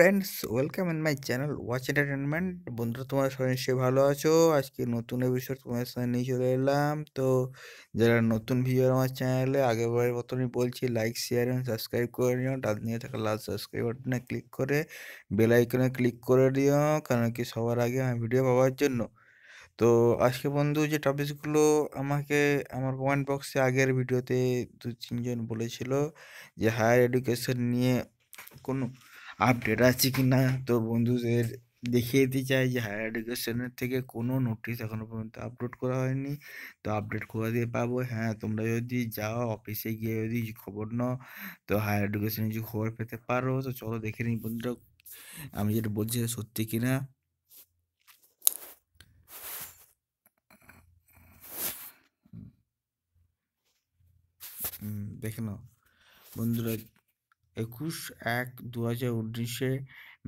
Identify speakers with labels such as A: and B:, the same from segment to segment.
A: Friends, welcome in my channel watch entertainment. বন্ধুরা, তোমরা সবাই নিশ্চয়ই ভালো আছো। আজকে নতুন এপিসোড তোমাদের সাথে নিয়ে চলে এলাম। তো যারা নতুন ভিউয়ার আমার চ্যানেলে, আগেরবারের মতনই বলছি, লাইক শেয়ার এবং সাবস্ক্রাইব করে নিও। ডান দিকে থাকা লাল সাবস্ক্রাইব বাটনে ক্লিক করে বেল আইকনে ক্লিক করে দিও, কারণ কি সবার আগে আমার ভিডিও পাওয়ার জন্য। তো আজকে বন্ধু যে টপিকসগুলো আমাকে আমার কমেন্ট বক্সে আগের ভিডিওতে 2-3 জন বলেছিল যে হায়ার এডুকেশন নিয়ে কোনো আপডেট আছে কি না। তো বন্ধুদের দেখিয়ে দিতে চাই যে হায়ার এডুকেশনের থেকে কোনো নোটিশ এখনো পর্যন্ত আপলোড করা হয়নি। তো আপডেট কোথা দিয়ে পাবো? হ্যাঁ, তোমরা যদি যাও অফিসে গিয়ে যদি খবর নাও, তো হায়ার এডুকেশনের কিছু খবর পেতে পারো। তো চলো দেখে নিই বন্ধুরা, আমি যেটা বলছি সেটা সত্যি কিনা। দেখে নাও বন্ধুরা, 21/1/2019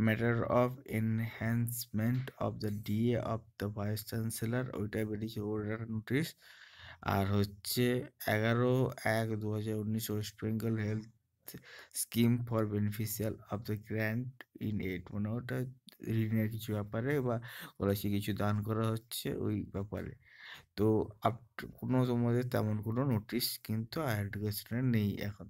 A: matter of enhancement of the DA of the vice chancellor, ওইটা বেরিয়েছে, ওটার নোটিশ। আর হচ্ছে 11/1/2019 West Bengal health scheme for beneficial of the grant in aid, মানে ওটা ঋণের কিছু ব্যাপারে বা স্কলারশিপ কিছু দান করা হচ্ছে ওই ব্যাপারে। তো কোনো তোমাদের তেমন কোনো নোটিশ কিন্তু হায়ার এডুকেশনের নেই এখন।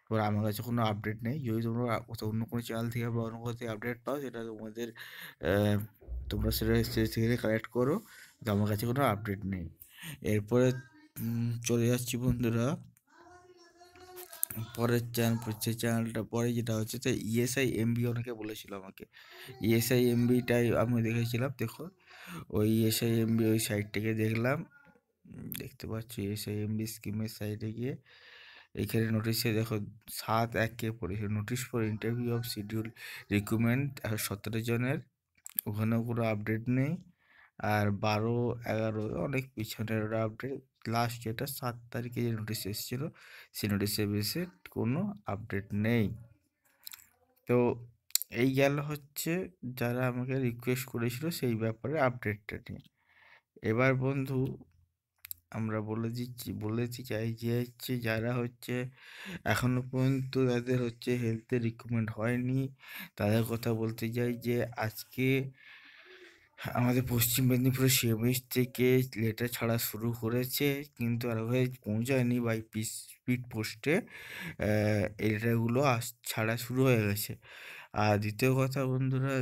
A: এবার আমার কাছে কোনো আপডেট নেই। যদি তোমরা কোথাও অন্য কোনো চ্যানেল থেকে বা অন্য কোথাও থেকে আপডেট পাও, সেটা তোমাদের তোমরা সেটা থেকে কালেক্ট করো। তো আমার কাছে কোনো আপডেট নেই। এরপরে চলে যাচ্ছি বন্ধুরা পরের চ্যানেলটা পরে, যেটা হচ্ছে তো ইএসআই এমবি। অনেকে বলেছিল আমাকে ইএসআই এমবিটাই আমি দেখেছিলাম। দেখো, ওই ইএসআই এমবি ওই সাইটটাকে দেখলাম, দেখতে পাচ্ছি ইএসআই এমবি স্কিমের সাইটে গিয়ে এইখানে নোটিশে দেখো 7/1-কে পড়েছে, notice for interview of schedule recruitment 17 জনের। ওখানেও কোনো আপডেট নেই। আর 12/11 অনেক পিছনের ওরা আপডেট। লাস্ট যেটা 7 তারিখে যে নোটিশ এসেছিলো, সেই নোটিশে বেশি কোনো আপডেট নেই। তো এই গেল হচ্ছে যারা আমাকে রিকোয়েস্ট করেছিল সেই ব্যাপারে আপডেটটা নিয়ে। এবার বন্ধু আমরা বলতে চাই যে হচ্ছে যারা হচ্ছে এখনো পর্যন্ত তাদের হচ্ছে হেলথের রিক্রুটমেন্ট হয়নি, তাদের কথা বলতে চাই যে আজকে আমাদের পশ্চিম মেদিনীপুরের সিএমএইচ থেকে লেটার ছাড়া শুরু করেছে, কিন্তু আর হয়ে পৌঁছায়নি। বাই স্পিড পোস্টে এই লেটারগুলো ছাড়া শুরু হয়ে গেছে। আর দ্বিতীয় কথা বন্ধুরা,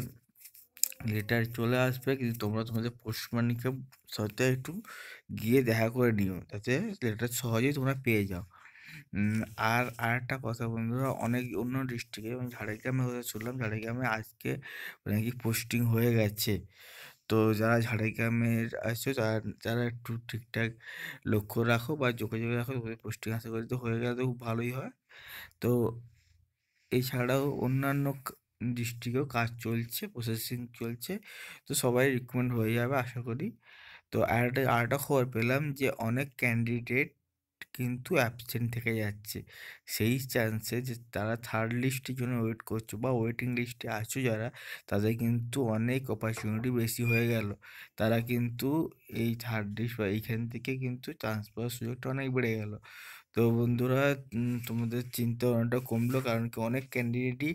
A: লেটার চলে আসবে, কিন্তু তোমরা তোমাদের পোস্টম্যানকে সাথে একটু গিয়ে দেখা করে নিও, যাতে লেটার সহজেই তোমরা পেয়ে যাও। আর আরেকটা কথা বন্ধুরা, অনেক অন্য ডিস্ট্রিক্টে, আমি ঝাড়গ্রামে কথা শুনলাম, ঝাড়গ্রামে আজকে নাকি পোস্টিং হয়ে গেছে। তো যারা ঝাড়গ্রামের আছো, যারা একটু ঠিকঠাক লক্ষ্য রাখো বা যোগাযোগ রাখো, পোস্টিং আশা করি তো হয়ে গেলে তো খুব ভালোই হয়। তো এছাড়াও অন্যান্য ডিস্ট্রিক্টেও কাজ চলছে, প্রসেসিং চলছে। তো সবাই রিক্রুটমেন্ট হয়ে যাবে আশা করি। তো আরেকটা খবর পেলাম যে অনেক ক্যান্ডিডেট কিন্তু অ্যাবসেন্ট থেকে যাচ্ছে। সেই চান্সে যে তারা থার্ড লিস্টের জন্য ওয়েট করছো বা ওয়েটিং লিস্টে আছো যারা, তাদের কিন্তু অনেক অপরচুনিটি বেশি হয়ে গেল। তারা কিন্তু এই থার্ড লিস্ট বা এইখান থেকে কিন্তু চান্স পাওয়ার সুযোগটা অনেক বেড়ে গেল। তো বন্ধুরা, তোমাদের চিন্তা ভাবনাটা কমলো, কারণ কি অনেক ক্যান্ডিডেটই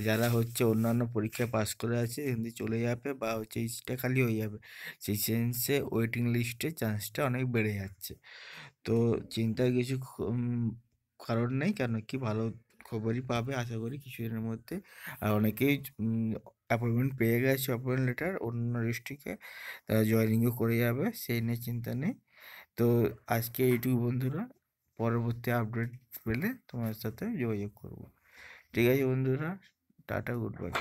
A: যারা হচ্ছে অন্যান্য পরীক্ষায় পাস করে আছে হিন্দি চলে যাবে বা হচ্ছে এই সিটটা খালি হয়ে যাবে, সেই সেন্সে ওয়েটিং লিস্টে চান্সটা অনেক বেড়ে যাচ্ছে। তো চিন্তার কিছু কারণ নেই, কেন কি ভালো খবরই পাবে আশা করি কিছুদিনের মধ্যে। আর অনেকেই অ্যাপয়েন্টমেন্ট পেয়ে গেছে, অ্যাপয়েন্টমেন্ট লেটার অন্য ডিস্ট্রিক্টে, তারা জয়েনিংও করে যাবে, সেই নিয়ে চিন্তা নেই। তো আজকে এইটুকু বন্ধুরা, পরবর্তী আপডেট পেলে তোমার সাথে যোগাযোগ করব। ঠিক আছে বন্ধুরা, টাটা, গুড বাই।